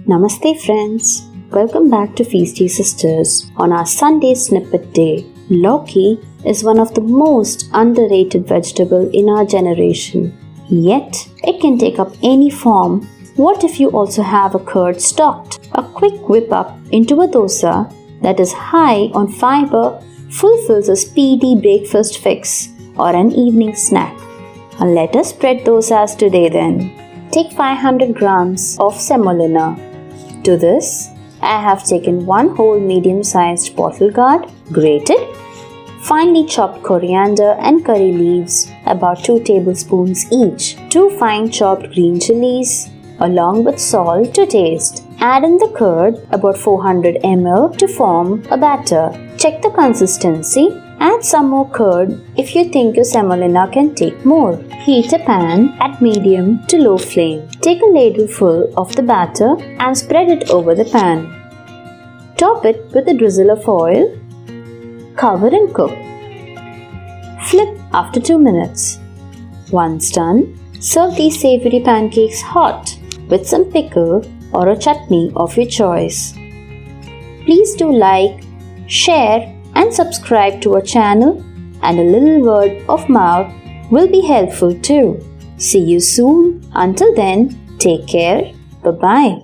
Namaste friends, welcome back to Feasty Sisters. On our Sunday snippet day, Lauki is one of the most underrated vegetable in our generation. Yet, it can take up any form. What if you also have a curd stocked? A quick whip up into a dosa that is high on fiber fulfills a speedy breakfast fix or an evening snack. Let us spread dosas today then. Take 500 grams of semolina. To this, I have taken one whole medium-sized bottle gourd, grated, finely chopped coriander and curry leaves, about 2 tablespoons each, 2 fine chopped green chilies, along with salt to taste. Add in the curd, about 400 ml, to form a batter. Check the consistency. Add some more curd if you think your semolina can take more. Heat a pan at medium to low flame. Take a ladleful of the batter and spread it over the pan. Top it with a drizzle of oil. Cover and cook. Flip after 2 minutes. Once done, serve these savory pancakes hot with some pickle or a chutney of your choice. Please do like, share and subscribe to our channel, and a little word of mouth will be helpful too. See you soon. Until then, take care. Bye-bye.